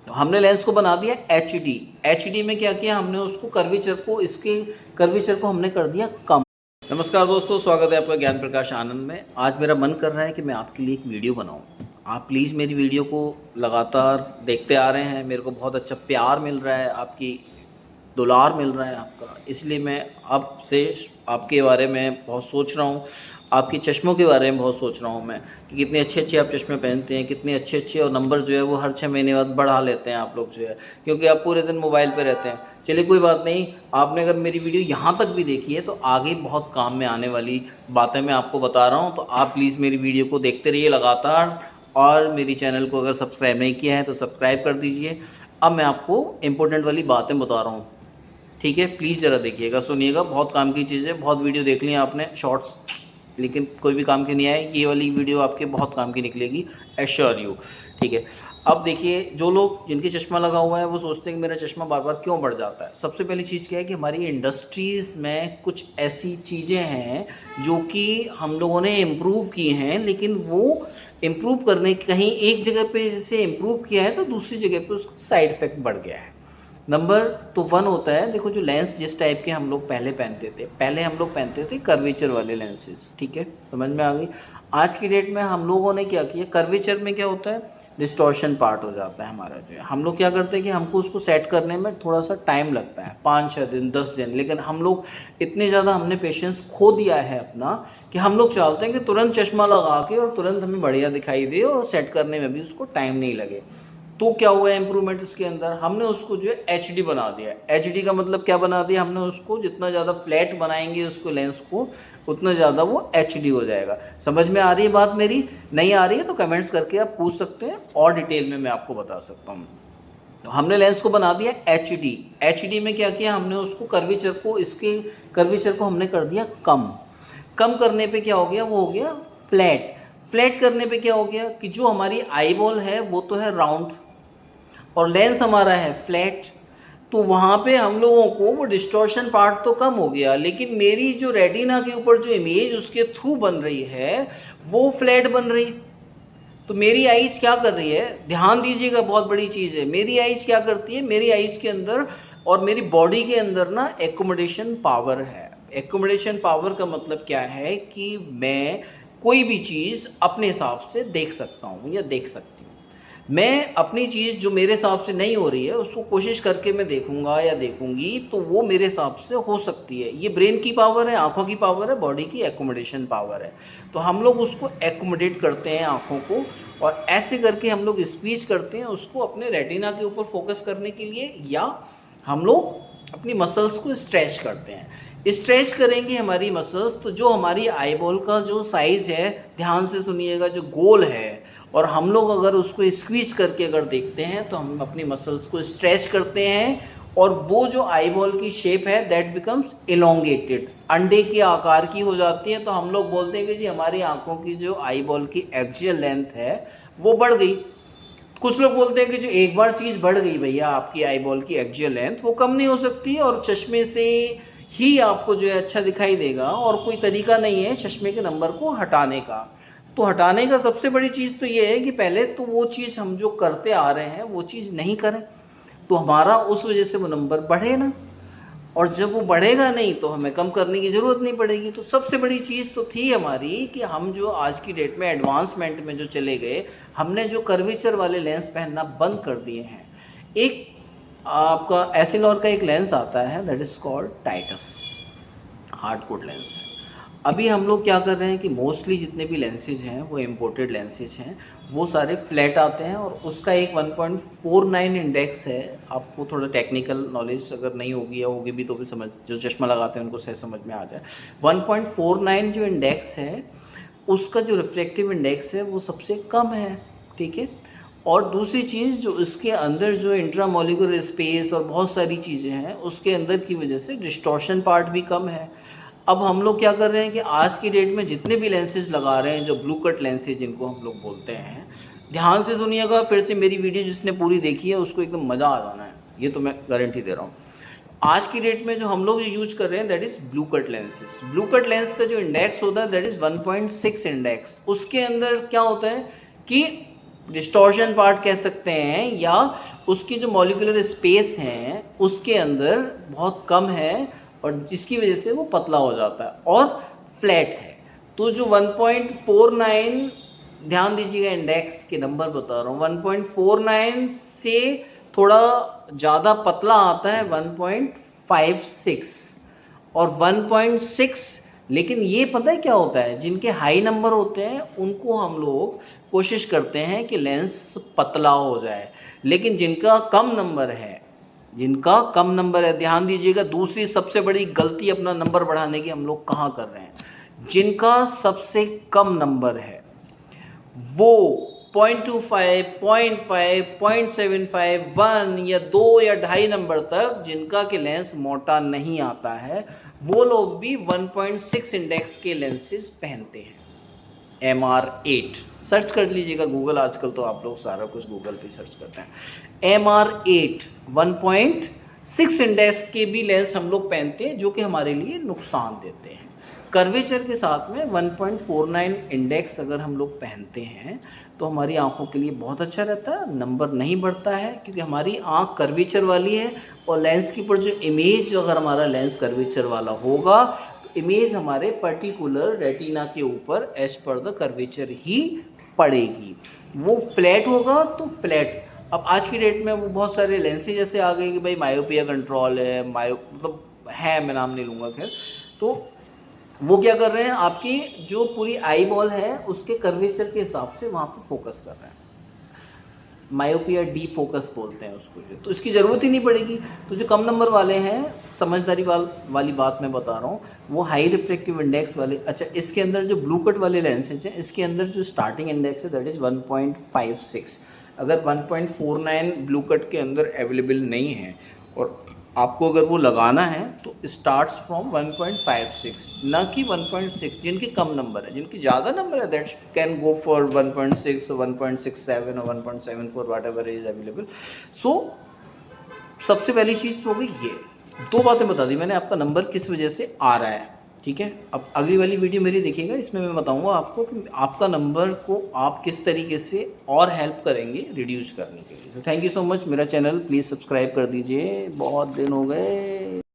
तो हमने लेंस को बना दिया HD। HD में क्या किया हमने, उसको इसके कर्वेचर को हमने कर दिया कम। नमस्कार दोस्तों, स्वागत है आपका ज्ञान प्रकाश आनंद में। आज मेरा मन कर रहा है कि मैं आपके लिए एक वीडियो बनाऊं। आप प्लीज़ मेरी वीडियो को लगातार देखते आ रहे हैं, मेरे को बहुत अच्छा प्यार मिल रहा है, आपकी दुलार मिल रहा है आपका, इसलिए मैं आपसे आपके बारे में बहुत सोच रहा हूँ, आपके चश्मों के बारे में बहुत सोच रहा हूँ मैं कि कितने अच्छे अच्छे आप चश्मे पहनते हैं, कितने अच्छे अच्छे, और नंबर जो है वो हर 6 महीने बाद बढ़ा लेते हैं आप लोग जो है, क्योंकि आप पूरे दिन मोबाइल पे रहते हैं। चलिए कोई बात नहीं, आपने अगर मेरी वीडियो यहाँ तक भी देखी है तो आगे बहुत काम में आने वाली बातें मैं आपको बता रहा हूँ। तो आप प्लीज़ मेरी वीडियो को देखते रहिए लगातार, और मेरी चैनल को अगर सब्सक्राइब नहीं किया है तो सब्सक्राइब कर दीजिए। अब मैं आपको इम्पोर्टेंट वाली बातें बता रहा हूँ, ठीक है? प्लीज़ ज़रा देखिएगा, सुनिएगा, बहुत काम की चीज़ है। बहुत वीडियो देख ली आपने शॉर्ट्स, लेकिन कोई भी काम की नहीं आए, ये वाली वीडियो आपके बहुत काम की निकलेगी, एश्योर यू, ठीक है? अब देखिए, जो लोग जिनके चश्मा लगा हुआ है वो सोचते हैं कि मेरा चश्मा बार बार क्यों बढ़ जाता है। सबसे पहली चीज़ क्या है कि हमारी इंडस्ट्रीज़ में कुछ ऐसी चीज़ें हैं जो कि हम लोगों ने इम्प्रूव की हैं, लेकिन वो इम्प्रूव करने, कहीं एक जगह पे जैसे इम्प्रूव किया है तो दूसरी जगह पे उसका साइड इफ़ेक्ट बढ़ गया है। नंबर तो 1 होता है, देखो जो लेंस जिस टाइप के हम लोग पहले पहनते थे, हम लोग पहनते थे कर्वेचर वाले लेंसेज, ठीक है? समझ में आ गई? आज की डेट में हम लोगों ने क्या किया, कर्वेचर में क्या होता है, डिस्टॉर्शन पार्ट हो जाता है हमारा जो है। हम लोग क्या करते हैं कि हमको उसको सेट करने में थोड़ा सा टाइम लगता है, 5-6 दिन 10 दिन, लेकिन हम लोग इतने ज़्यादा हमने पेशेंस खो दिया है अपना कि हम लोग चाहते हैं कि तुरंत चश्मा लगा के और तुरंत हमें बढ़िया दिखाई दे और सेट करने में भी उसको टाइम नहीं लगे। तो क्या हुआ है इम्प्रूवमेंट इसके अंदर, हमने उसको जो है HD बना दिया। HD का मतलब क्या बना दिया हमने उसको, जितना ज़्यादा फ्लैट बनाएंगे उसको लेंस को, उतना ज़्यादा वो HD हो जाएगा। समझ में आ रही है बात मेरी? नहीं आ रही है तो कमेंट्स करके आप पूछ सकते हैं, और डिटेल में मैं आपको बता सकता हूँ। तो हमने लेंस को बना दिया HD में क्या किया हमने, उसको इसके कर्वेचर को हमने कर दिया कम करने पे क्या हो गया, वो हो गया फ्लैट करने पे क्या हो गया कि जो हमारी आई बॉल है वो तो है राउंड और लेंस हमारा है फ्लैट, तो वहाँ पे हम लोगों को वो डिस्टॉर्शन पार्ट तो कम हो गया, लेकिन मेरी जो रेटिना के ऊपर जो इमेज उसके थ्रू बन रही है वो फ्लैट बन रही। तो मेरी आइज क्या कर रही है, ध्यान दीजिएगा, बहुत बड़ी चीज़ है। मेरी आइज क्या करती है, मेरी आइज के अंदर और मेरी बॉडी के अंदर ना एकोमोडेशन पावर है। एकोमोडेशन पावर का मतलब क्या है कि मैं कोई भी चीज़ अपने हिसाब से देख सकता हूँ या देख सकती हूँ। मैं अपनी चीज़ जो मेरे हिसाब से नहीं हो रही है उसको कोशिश करके मैं देखूंगा या देखूंगी तो वो मेरे हिसाब से हो सकती है। ये ब्रेन की पावर है, आंखों की पावर है, बॉडी की एकोमोडेशन पावर है। तो हम लोग उसको एकोमोडेट करते हैं आंखों को, और ऐसे करके हम लोग स्पीच करते हैं उसको अपने रेटिना के ऊपर फोकस करने के लिए, या हम लोग अपनी मसल्स को स्ट्रेच करते हैं। स्ट्रेच करेंगे हमारी मसल्स तो जो हमारी आई बॉल का जो साइज है, ध्यान से सुनिएगा, जो गोल है, और हम लोग अगर उसको स्क्वीज करके अगर देखते हैं तो हम अपनी मसल्स को स्ट्रेच करते हैं, और वो जो आई बॉल की शेप है दैट बिकम्स इलोंगेटेड, अंडे के आकार की हो जाती है। तो हम लोग बोलते हैं कि जी हमारी आंखों की जो आई बॉल की एक्सियल लेंथ है वो बढ़ गई। कुछ लोग बोलते हैं कि जो एक बार चीज़ बढ़ गई भैया आपकी आई बॉल की एक्सियल लेंथ, वो कम नहीं हो सकती और चश्मे से ही आपको जो है अच्छा दिखाई देगा, और कोई तरीका नहीं है चश्मे के नंबर को हटाने का। तो हटाने का सबसे बड़ी चीज़ तो ये है कि पहले तो वो चीज़ हम जो करते आ रहे हैं वो चीज़ नहीं करें, तो हमारा उस वजह से वो नंबर बढ़े ना, और जब वो बढ़ेगा नहीं तो हमें कम करने की ज़रूरत नहीं पड़ेगी। तो सबसे बड़ी चीज़ तो थी हमारी कि हम जो आज की डेट में एडवांसमेंट में जो चले गए, हमने जो कर्वेचर वाले लेंस पहनना बंद कर दिए हैं। एक आपका एसिलॉर का एक लेंस आता है that is called Titus, hard code lens है। अभी हम लोग क्या कर रहे हैं कि मोस्टली जितने भी लेंसेज हैं वो इम्पोर्टेड लेंसेज हैं, वो सारे फ्लैट आते हैं, और उसका एक 1.49 इंडेक्स है। आपको थोड़ा टेक्निकल नॉलेज अगर नहीं होगी या होगी भी तो भी समझ, जो चश्मा लगाते हैं उनको सही समझ में आ जाए। 1.49 जो इंडेक्स है उसका जो रिफ्लेक्टिव इंडेक्स है वो सबसे कम है, ठीक है? और दूसरी चीज़, जो इसके अंदर जो इंट्रामोलिकुलर स्पेस और बहुत सारी चीज़ें हैं उसके अंदर की वजह से डिस्टॉर्शन पार्ट भी कम है। अब हम लोग क्या कर रहे हैं कि आज की डेट में जितने भी लेंसेज लगा रहे हैं, जो ब्लू कट लेंसेज जिनको हम लोग बोलते हैं, ध्यान से सुनिएगा, फिर से मेरी वीडियो जिसने पूरी देखी है उसको एकदम मज़ा आ जाना है, ये तो मैं गारंटी दे रहा हूँ। आज की डेट में जो हम लोग यूज कर रहे हैं that is blue cut lenses. Blue cut lens का जो इंडेक्स होता है दैट इज़ 1.6 इंडेक्स। उसके अंदर क्या होता है कि डिस्टॉर्शन पार्ट कह सकते हैं, या उसकी जो मॉलिक्यूलर स्पेस है उसके अंदर बहुत कम है और जिसकी वजह से वो पतला हो जाता है और फ्लैट है। तो जो 1.49, ध्यान दीजिएगा इंडेक्स के नंबर बता रहा हूँ, 1.49 से थोड़ा ज़्यादा पतला आता है 1.56 और 1.6। लेकिन ये पता है क्या होता है, जिनके हाई नंबर होते हैं उनको हम लोग कोशिश करते हैं कि लेंस पतला हो जाए, लेकिन जिनका कम नंबर है, ध्यान दीजिएगा दूसरी सबसे बड़ी गलती अपना नंबर बढ़ाने की हम लोग कहाँ कर रहे हैं, जिनका सबसे कम नंबर है वो 0.25, 0.5, 0.75, 1 या 2 या 2.5 नंबर तक जिनका कि लेंस मोटा नहीं आता है, वो लोग भी 1.6 इंडेक्स के लेंसेज पहनते हैं। MR8 सर्च कर लीजिएगा गूगल, आजकल तो आप लोग सारा कुछ गूगल पे सर्च करते हैं। MR8 1.6 इंडेक्स के भी लेंस हम लोग पहनते हैं जो कि हमारे लिए नुकसान देते हैं। कर्वेचर के साथ में 1.49 इंडेक्स अगर हम लोग पहनते हैं तो हमारी आंखों के लिए बहुत अच्छा रहता है, नंबर नहीं बढ़ता है क्योंकि हमारी आंख कर्वेचर वाली है और लेंस के ऊपर जो इमेज, अगर हमारा लेंस कर्वेचर वाला होगा तो इमेज हमारे पर्टिकुलर रेटिना के ऊपर एज पर द कर्वेचर ही पड़ेगी। वो फ्लैट होगा तो फ्लैट। अब आज की डेट में वो बहुत सारे लेंसेज जैसे आ गए कि भाई मायोपिया कंट्रोल है, मतलब है, मैं नाम नहीं लूँगा खैर, तो वो क्या कर रहे हैं, आपकी जो पूरी आई बॉल है उसके कर्वेचर के हिसाब से वहाँ पे फोकस कर रहे हैं, मायोपिया डी फोकस बोलते हैं उसको, तो इसकी ज़रूरत ही नहीं पड़ेगी। तो जो कम नंबर वाले हैं, समझदारी वाली बात मैं बता रहा हूँ, वो हाई रिफ्लेक्टिव इंडेक्स वाले, अच्छा इसके अंदर जो ब्लू कट वाले लेंसेज हैं इसके अंदर जो स्टार्टिंग इंडेक्स है दैट इज़ 1.56। अगर 1.49 ब्लू कट के अंदर अवेलेबल नहीं है और आपको अगर वो लगाना है तो स्टार्ट्स फ्रॉम 1.56, ना कि 1.6। जिनके कम नंबर है, जिनकी ज़्यादा नंबर है दैट कैन गो फॉर 1.6 और 1.67 और 1.74 व्हाटएवर इज अवेलेबल। सो सबसे पहली चीज़ तो हो गई ये, दो बातें बता दी मैंने, आपका नंबर किस वजह से आ रहा है, ठीक है। अब अगली वाली वीडियो मेरी देखिएगा, इसमें मैं बताऊंगा आपको कि आपका नंबर को आप किस तरीके से और हेल्प करेंगे रिड्यूस करने के लिए। तो थैंक यू सो मच, मेरा चैनल प्लीज़ सब्सक्राइब कर दीजिए, बहुत दिन हो गए।